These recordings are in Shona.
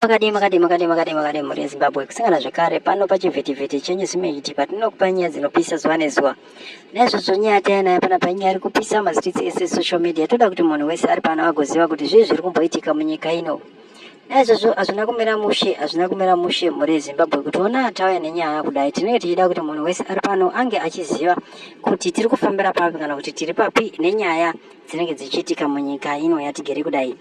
Makadi muri Zimbabwe kusangana zvakare pano pachivhitivhiti chenyu zimeiti patinokupa nyaya dzinopisa zuva nezuva. Naizvozvo nyaya tayanayo pana panyaya ari kupisa mazititsi ese social media. Toda kuti munhu wese ari pano agoziva kuti zvii zviri kumboitika munyika ino. Naizvozvo hazvina kumira mushe muri Zimbabwe kuti ona tauya nenyaya kudai. Tinenge tichida kuti munhu wese ari pano ange achiziva kuti tiri kufambira papi kana kuti tiri papi nenyaya dzinenge dzichiitika munyika ino yatigere kudai.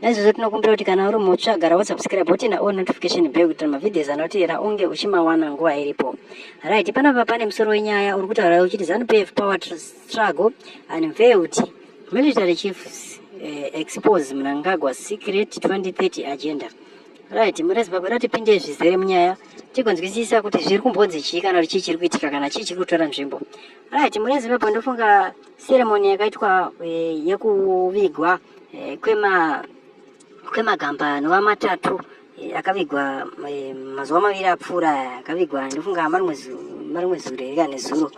Naizvozvo tinokumbira kuti kana uri mutsva gara wasubscribe utina on notification bell kuti mavhidhios anoteera unge uchimawana nguva iripo. Right, panapa pane musoro wenyaya uri kutaura uchiti ZANU-PF power struggle unveiled military chiefs expose Mnangagwa secret 2030 agenda. Right, muri Zimbabwe ratipinde zvizere munyaya tigonzwisisa kuti zviri kumbonzi chii kana kuti chii chiri kuitika kana chii chiri kutora nzvimbo. Right, muri Zimbabwe ndofunga ceremony yakaitwa yekuvigwa kwemagamba anova matatu akavigwa mazuva maviri apfuura akavigwa ndofunga marimwe zuro rega nezuro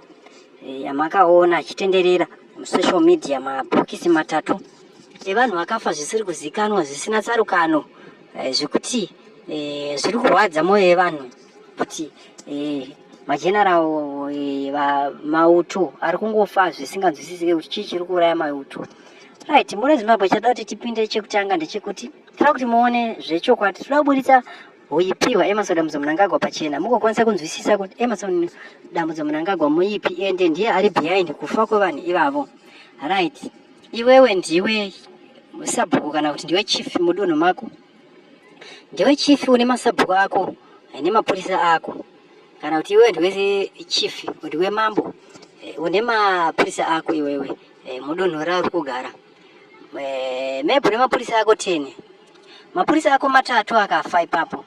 yamakaona achitenderera musocial media mabhokisi matatu evanhu vakafa zvisiri kuzikanwa zvisina tsarukano zvekuti zviri kurwadza mwoyo yevanhu kuti majenerao mauto ari kungofa zvisinganzwisisike kuti chii chiri kuuraya mauto. Right, muri Zimbabwe chada kuti tipinde chekutanga ndechekuti tira kuti muone zvechokwadi tinoda kubuditsa huipi hwaEmmerson Dambudzo Mnangagwa pachena mugokwanisa kunzwisisa kuti Emmerson Dambudzo Mnangagwa muipi ende ndiye ari behind kufa kwevanhu ivavo. Right, iwewe ndiwe sabhuku kana kuti ndiwe chief mudunhu mako, ndiwe chief une masabhuku ako nemapurisa ako, kana kuti iwewe ndiwe chief ndiwe mambo une mapurisa ako iwewe mudunhu rauri kugara. Maybe une mapurisa ako 10, mapurisa ako matatu akafa ipapo,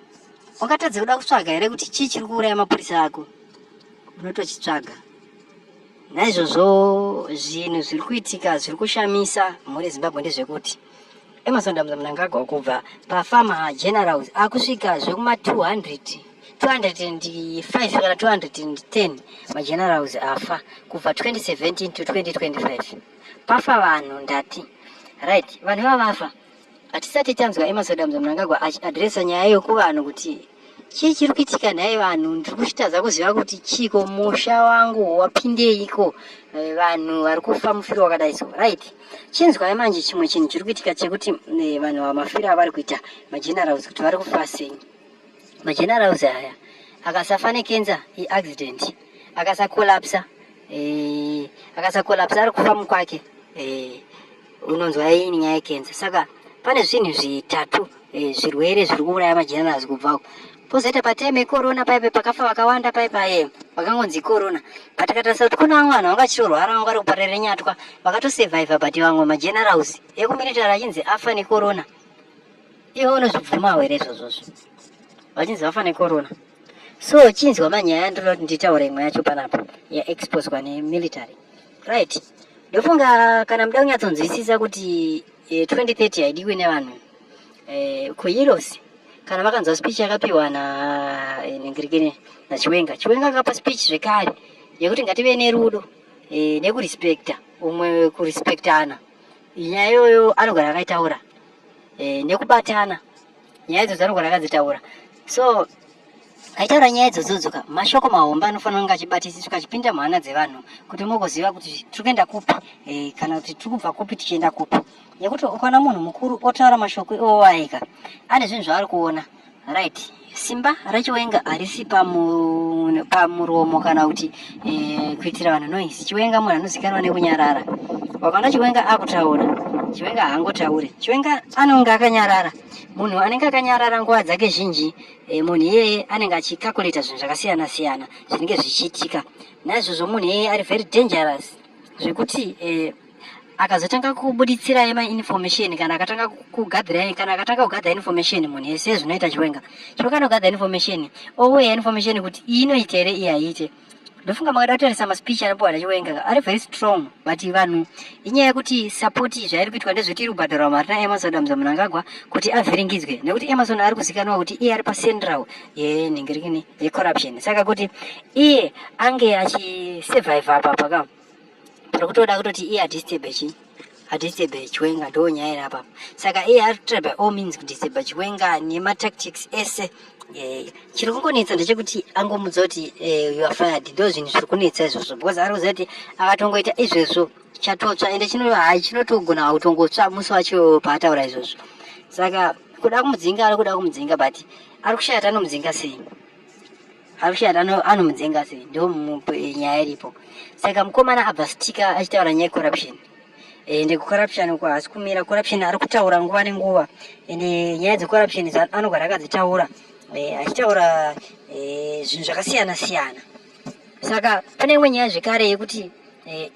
ungatadza kuda kutsvaga here kuti chii chiri kuuraya mapurisa ako, unotochitsvaga. Naizvozvo zvinhu zviri kuitika zviri kushamisa muri Zimbabwe ndezvekuti Emmerson Dambudzo Mnangagwa kubva pafama generals akusvika zvekuma 205 kana 210 magenerals afa kubva 2017 to 2025 pafa vanhu ndati. Right, vanhu vavafa hatisati tanzwa Emmerson Dambudzo Mnangagwa achiadresa nyaya yokuvanhu kuti chii chiri kuitika naye vanhu ndiri kuchitadza kuziva kuti chiko musha wangu wapindeiko vanhu vari kufa mufiro wakadai so. Right, chinzwai manje chimwe chinhu chiri kuitika chekuti vanhu vamafiro avari kuita magenerals kuti vari kufa sei. Magenerals aya akasafa nekenza accident akasakolapsa ari kufa mukwake unonzwa ini nyaya yekenza. Saka pane zvinhu zvitatu zvirwere zviri kuuraya magenerals kubvako. Pozoita patime yecorona paipe pakafa vakawanda paipa vakangonzi corona, but tikatarisa kuti kuna vamwe vanhu vanga vachitorwara vanga vari kupararira nyatwa vakatosurviva, but vamwe magenerals ekumilitary achinzi afa necorona. Iwe unozvibvuma here izvozvozvo vachinzi vafa necorona? So chinzwa manyaya ndoda kuti nditaura imwe yacho panapa yaexposwa nemilitary. Right, ndofunga kana muda kunyatsonzwisisa kuti 2030 haidiwi nevanhu kuEUROS kana vakanzwa speech yakapiwa naChiwenga. Chiwenga akapa speech zvekare yekuti ngative nerudo nekurespecta umwe, kurespectana. Nyaya iyoyo anogara akaitaura nekubatana, nyaya idzodzo anogara akadzitaura. So aitaura nyaya idzodzoka mashoko mahomba anofanira kunge achibatisiswa achipinda muhana dzevanhu kuti mugoziva kuti tiri kuenda kupi kana kuti tiri kubva kupi tichienda kupi. Nekuti ukaona munhu mukuru otaura mashoko owaika ane zvinhu zvaari kuona. Right, simba raChiwenga harisi pamuromo kana kuti kuitira vanhu noise. Chiwenga munhu anozikanwa nekunyarara. Wakaona Chiwenga akutaura, Chiwenga haangotaure, Chiwenga anonga akanyarara. Munhu anenge akanyarara nguva dzake zhinji munhu iyeye anenge achikakuleta zvinhu zvakasiyana siyana zvinenge zvichiitika. Naizvozvo munhu iyeye ari very dangerous zvekuti akazotanga kubuditsira information kana akatanga kugadhira information munhu ese zvinoita Chiwenga anogadha information ouya information kuti inoita here iyi haiite. Ndofunga makada kutarisa maspeech anopiwa naChiwenga ari very strong, but vanhu inyaya yekuti support zvairi kuitwa ndezveti iri kubhadharwa mari naEmmerson Dambudzo Mnangagwa kuti avhiringidzwe, nekuti Emmerson ari kuzikanwa kuti iye ari pacentral yenhingirikini yecorruption. Saka kuti iye ange achisurvive apa pari kutoda kutoti iye adisturbe adisable chiwenga ndo nyaya apa saka iye ari try by all means kudisable chiwenga nematactics ese chiri kungonetsa ndechekuti angomudza kuti you are fired ndo zvinhu zviri kunetsa izvozvo because ari kuziva kuti akatongoita izvezvo chatotsva ende chinotogona kutongotsva musi wacho paataura izvozvo saka kuda kumudzinga ari kuda kumudzinga but ari kushaya anomudzinga sei ari kushaya anomudzinga sei ndo nyaya iripo saka mukomana abva sitika achitaura nyaya corruption ende corruption kwa asi kumira corruption ari kutaura nguva nenguva ende nyaya dzecorruption anogara akadzitaura achitaura zvinhu zvakasiyana siyana saka pane imwe nyaya zvekare yekuti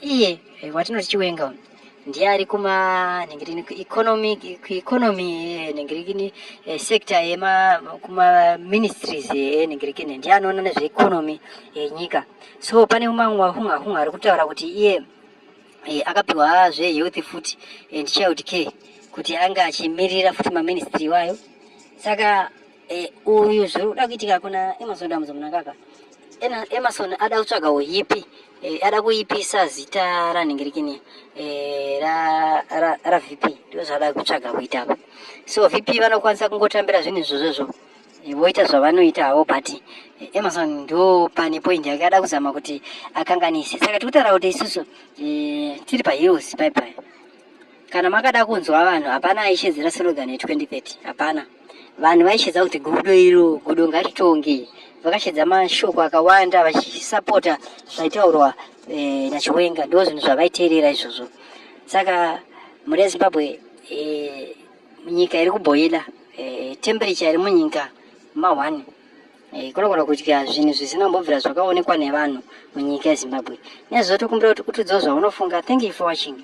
iye watinoti chiwenga ndiye ari kueconomy nengerekini sector kuma ministries nengerekini ndiye anoona nezveeconomy yenyika so pane umwe hunga ari kutaura kuti iye akapiwa zvehealth futi and child care kuti anga achimirira futi maministry wayo saka uyu zviri kuda kuitika kuna Emerson Dambudzo Mnangagwa Emerson ada kutsvaga uyipi ada kuipisa zita ranhengerekini ra VP ndo zvada kutsvaga kuita apa so VP vanokwanisa kungotambira zvinhu izvozvo voita zvavanoita havo but Emerson ndo pane point yake ada kuzama kuti akanganise saka tikutaura kuti isusu tiri paheels bye kana makada kunzwa vanhu hapana aishedzera slogan ye2030 hapana vanhu vaishedza kuti gudo ngatitonge vakashedza mashoko akawanda vachisapota zvaitaurwa nachiwenga ndo zvinhu zvavaiteerera izvozvo saka mhuri yeZimbabwe nyika iri kubhoila temperature iri munyika ma1 kunogona kudya zvinhu zvisina kumbobvira zvakaonekwa nevanhu munyika yeZimbabwe nezvo tokumbira kuti utudzawo zvaunofunga. Thank you for watching.